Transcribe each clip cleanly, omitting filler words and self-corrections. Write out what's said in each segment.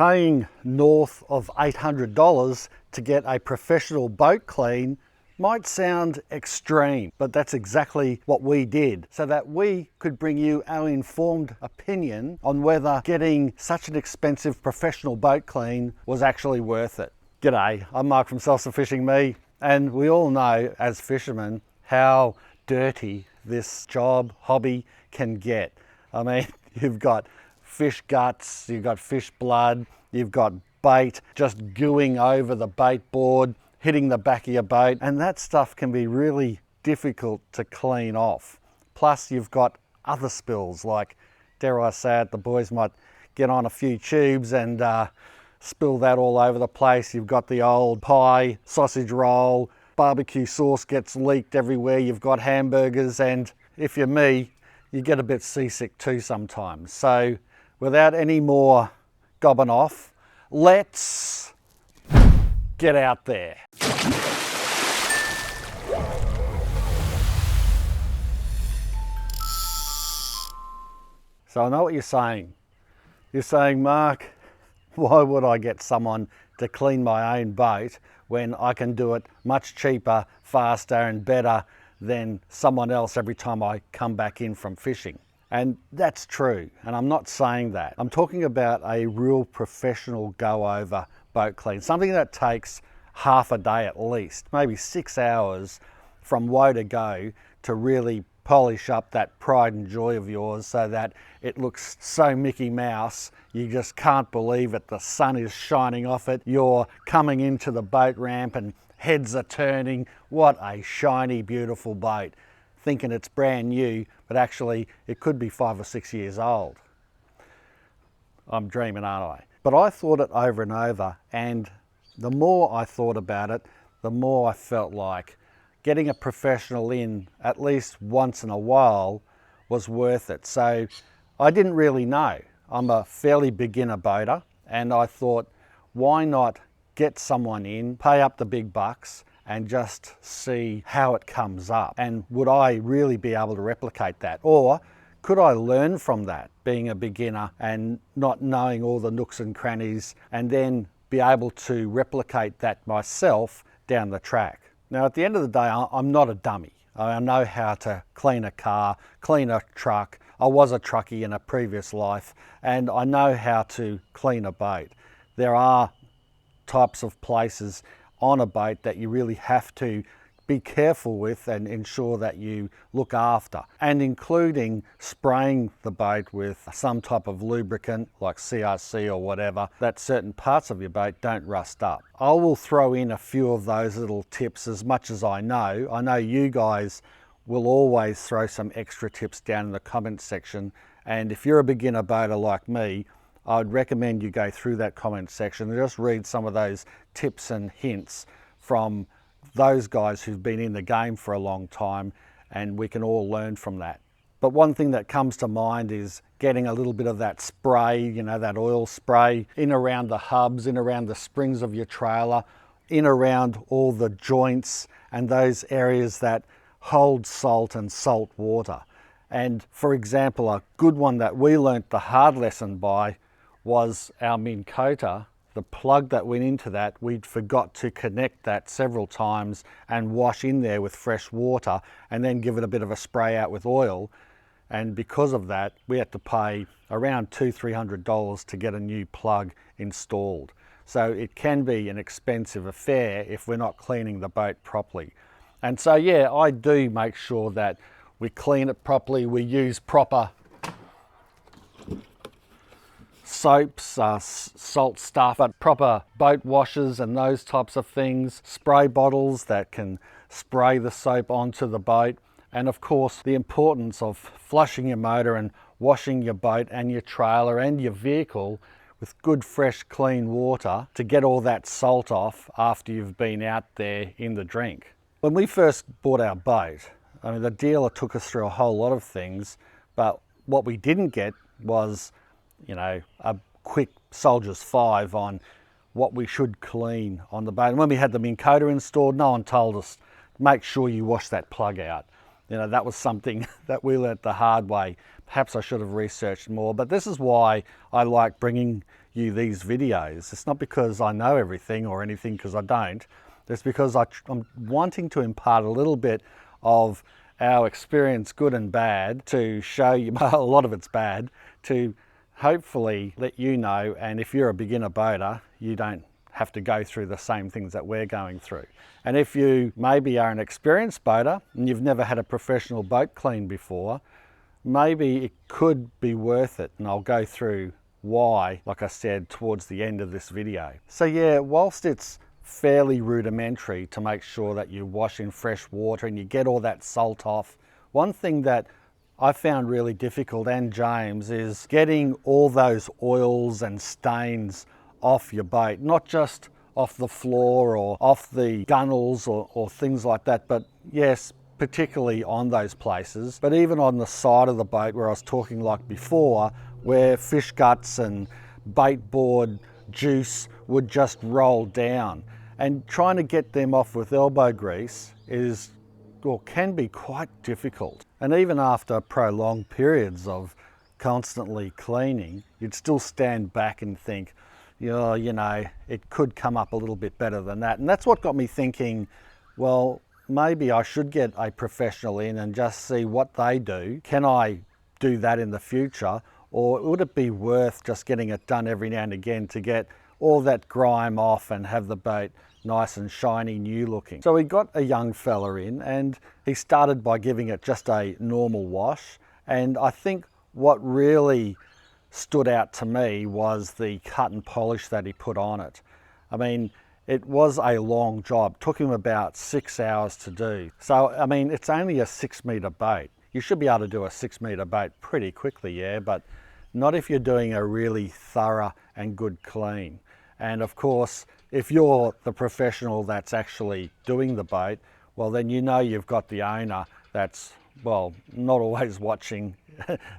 Paying north of $800 to get a professional boat clean might sound extreme, but that's exactly what we did, so that we could bring you our informed opinion on whether getting such an expensive professional boat clean was actually worth it. G'day, I'm Mark from Salsa Fishing Me, and we all know as fishermen how dirty this hobby can get. I mean, you've got fish guts, you've got fish blood, you've got bait just gooing over the bait board, hitting the back of your boat, and that stuff can be really difficult to clean off. Plus you've got other spills, like, dare I say it, the boys might get on a few tubes and spill that all over the place. You've got the old pie, sausage roll, barbecue sauce gets leaked everywhere, you've got hamburgers, and if you're me, you get a bit seasick too sometimes. So without any more gobbing off, let's get out there. So I know what you're saying. You're saying, Mark, why would I get someone to clean my own boat when I can do it much cheaper, faster and better than someone else every time I come back in from fishing? And that's true, and I'm not saying that. I'm talking about a real professional go-over boat clean, something that takes half a day at least, maybe 6 hours from woe to go to really polish up that pride and joy of yours so that it looks so Mickey Mouse, you just can't believe it. The sun is shining off it, you're coming into the boat ramp and heads are turning. What a shiny, beautiful boat. Thinking it's brand new, but actually it could be 5 or 6 years old. I'm dreaming, aren't I? But I thought it over and over, and the more I thought about it, the more I felt like getting a professional in at least once in a while was worth it. So I didn't really know. I'm a fairly beginner boater, and I thought, why not get someone in, pay up the big bucks, and just see how it comes up? And would I really be able to replicate that? Or could I learn from that, being a beginner and not knowing all the nooks and crannies, and then be able to replicate that myself down the track? Now, at the end of the day, I'm not a dummy. I know how to clean a car, clean a truck. I was a truckie in a previous life, and I know how to clean a boat. There are types of places on a boat that you really have to be careful with and ensure that you look after, and including spraying the boat with some type of lubricant like CRC or whatever, that certain parts of your boat don't rust up. I will throw in a few of those little tips as much as I know. I know you guys will always throw some extra tips down in the comments section, and if you're a beginner boater like me, I would recommend you go through that comment section and just read some of those tips and hints from those guys who've been in the game for a long time, and we can all learn from that. But one thing that comes to mind is getting a little bit of that spray, you know, that oil spray in around the hubs, in around the springs of your trailer, in around all the joints and those areas that hold salt and salt water. And for example, a good one that we learnt the hard lesson by was our Minn Kota. The plug that went into that, we'd forgot to connect that several times and wash in there with fresh water and then give it a bit of a spray out with oil. And because of that, we had to pay around $200-300 to get a new plug installed. So it can be an expensive affair if we're not cleaning the boat properly. And so yeah, I do make sure that we clean it properly, we use proper soaps, salt stuff, but proper boat washers and those types of things, spray bottles that can spray the soap onto the boat, and of course the importance of flushing your motor and washing your boat and your trailer and your vehicle with good fresh clean water to get all that salt off after you've been out there in the drink. When we first bought our boat, I mean, the dealer took us through a whole lot of things, but what we didn't get was, you know, a quick soldier's 5 on what we should clean on the boat. And when we had the Minn Kota installed, no one told us, make sure you wash that plug out. You know, that was something that we learnt the hard way. Perhaps I should have researched more, but this is why I like bringing you these videos. It's not because I know everything or anything, because I don't. It's because I'm wanting to impart a little bit of our experience, good and bad, to show you, a lot of it's bad, to hopefully let you know, and if you're a beginner boater, you don't have to go through the same things that we're going through. And if you maybe are an experienced boater and you've never had a professional boat clean before, maybe it could be worth it, and I'll go through why, like I said, towards the end of this video. So yeah, whilst it's fairly rudimentary to make sure that you wash in fresh water and you get all that salt off, one thing that I found really difficult, and James, is getting all those oils and stains off your boat, not just off the floor or off the gunnels or things like that, but yes, particularly on those places, but even on the side of the boat where I was talking like before, where fish guts and bait board juice would just roll down. And trying to get them off with elbow grease is, or can be, quite difficult. And even after prolonged periods of constantly cleaning, you'd still stand back and think, oh, you know, it could come up a little bit better than that. And that's what got me thinking, well, maybe I should get a professional in and just see what they do. Can I do that in the future? Or would it be worth just getting it done every now and again to get all that grime off and have the boat nice and shiny, new looking? So we got a young fella in, and he started by giving it just a normal wash. And I think what really stood out to me was the cut and polish that he put on it. I mean, it was a long job. It took him about 6 hours to do. So, I mean, it's only a 6 metre boat. You should be able to do a 6 metre boat pretty quickly, yeah, but not if you're doing a really thorough and good clean. And of course, if you're the professional that's actually doing the boat, well, then you know you've got the owner that's, well, not always watching,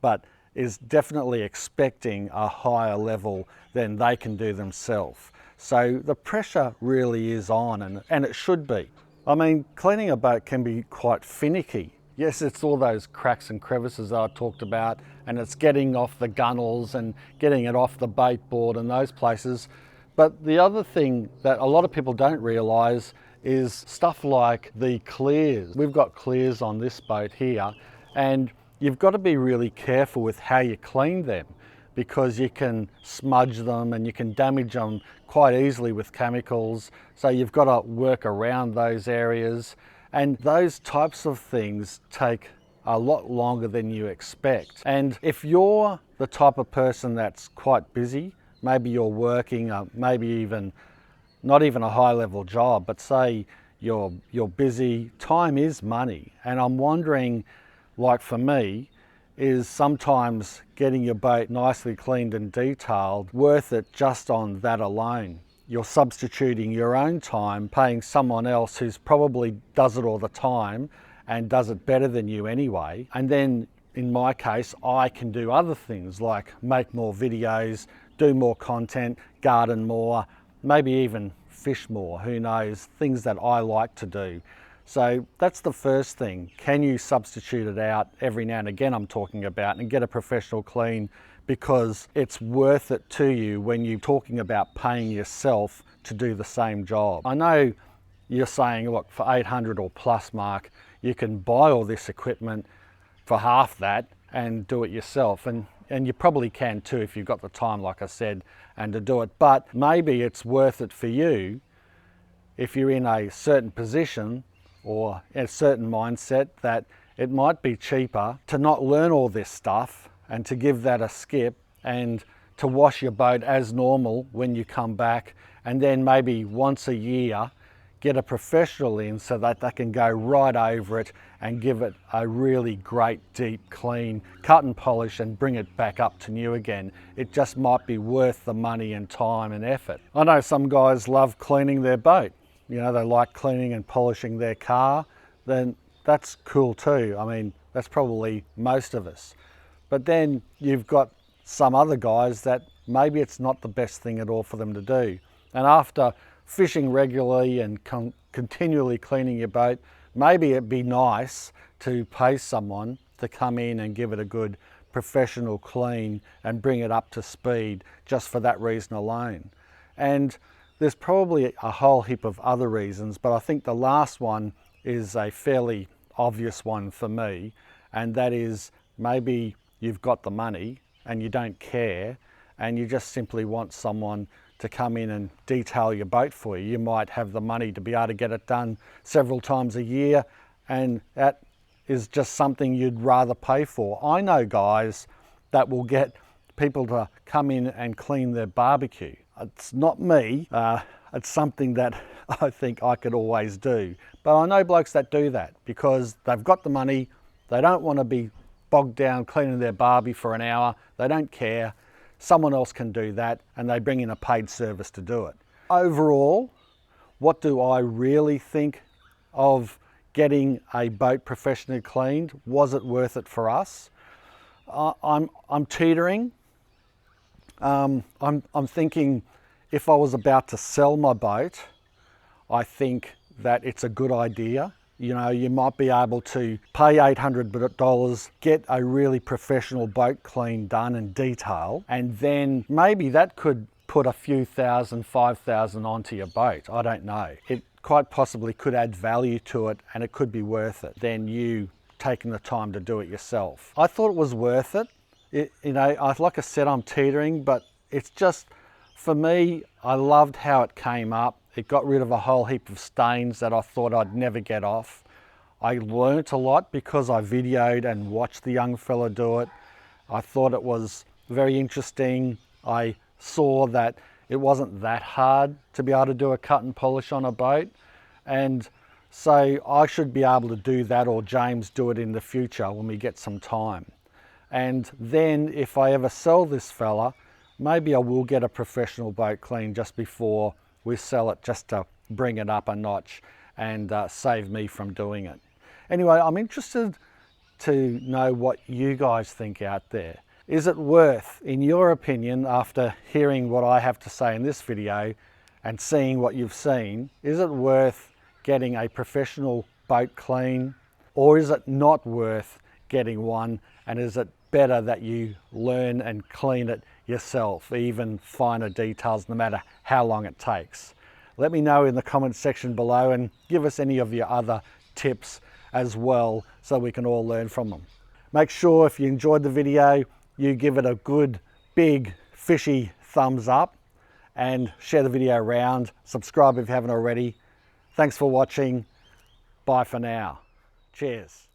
but is definitely expecting a higher level than they can do themselves. So the pressure really is on, and it should be. I mean, cleaning a boat can be quite finicky. Yes, it's all those cracks and crevices that I talked about, and it's getting off the gunnels and getting it off the bait board and those places. But the other thing that a lot of people don't realise is stuff like the clears. We've got clears on this boat here, and you've got to be really careful with how you clean them, because you can smudge them and you can damage them quite easily with chemicals. So you've got to work around those areas, and those types of things take a lot longer than you expect. And if you're the type of person that's quite busy, maybe you're working, maybe even not even a high level job, but say you're busy, time is money. And I'm wondering, like for me, is sometimes getting your boat nicely cleaned and detailed worth it just on that alone? You're substituting your own time, paying someone else who's probably does it all the time and does it better than you anyway. And then in my case, I can do other things like make more videos, do more content, garden more, maybe even fish more, who knows, things that I like to do. So that's the first thing. Can you substitute it out every now and again, I'm talking about, and get a professional clean, because it's worth it to you when you're talking about paying yourself to do the same job. I know you're saying, look, for 800 or plus, Mark, you can buy all this equipment for half that and do it yourself. And you probably can too if you've got the time, like I said, and to do it. But maybe it's worth it for you if you're in a certain position or a certain mindset that it might be cheaper to not learn all this stuff and to give that a skip and to wash your boat as normal when you come back, and then maybe once a year get a professional in so that they can go right over it and give it a really great deep clean, cut and polish, and bring it back up to new again. It just might be worth the money and time and effort. I know some guys love cleaning their boat. You know, they like cleaning and polishing their car. Then that's cool too. I mean, that's probably most of us. But then you've got some other guys that maybe it's not the best thing at all for them to do. And after fishing regularly and continually cleaning your boat, maybe it'd be nice to pay someone to come in and give it a good professional clean and bring it up to speed just for that reason alone. And there's probably a whole heap of other reasons, but I think the last one is a fairly obvious one for me, and that is maybe you've got the money and you don't care and you just simply want someone to come in and detail your boat for you. You might have the money to be able to get it done several times a year, and that is just something you'd rather pay for. I know guys that will get people to come in and clean their barbecue. It's not me, it's something that I think I could always do. But I know blokes that do that because they've got the money, they don't want to be bogged down cleaning their barbie for an hour, they don't care. Someone else can do that and they bring in a paid service to do it. Overall, what do I really think of getting a boat professionally cleaned? Was it worth it for us? I'm teetering. I'm thinking if I was about to sell my boat, I think that it's a good idea. You know, you might be able to pay $800, get a really professional boat clean done in detail, and then maybe that could put a few thousand, 5,000 onto your boat. I don't know. It quite possibly could add value to it and it could be worth it than you taking the time to do it yourself. I thought it was worth it. Like I said, I'm teetering, but it's just, for me, I loved how it came up. It got rid of a whole heap of stains that I thought I'd never get off. I learnt a lot because I videoed and watched the young fella do it. I thought it was very interesting. I saw that it wasn't that hard to be able to do a cut and polish on a boat. And so I should be able to do that, or James do it in the future when we get some time. And then if I ever sell this fella, maybe I will get a professional boat clean just before we sell it, just to bring it up a notch and save me from doing it. Anyway, I'm interested to know what you guys think out there. Is it worth, in your opinion, after hearing what I have to say in this video and seeing what you've seen, is it worth getting a professional boat clean, or is it not worth getting one, and is it better that you learn and clean it yourself, even finer details, no matter how long it takes? Let me know in the comments section below and give us any of your other tips as well so we can all learn from them. Make sure if you enjoyed the video, you give it a good big fishy thumbs up and share the video around. Subscribe if you haven't already. Thanks for watching. Bye for now. Cheers.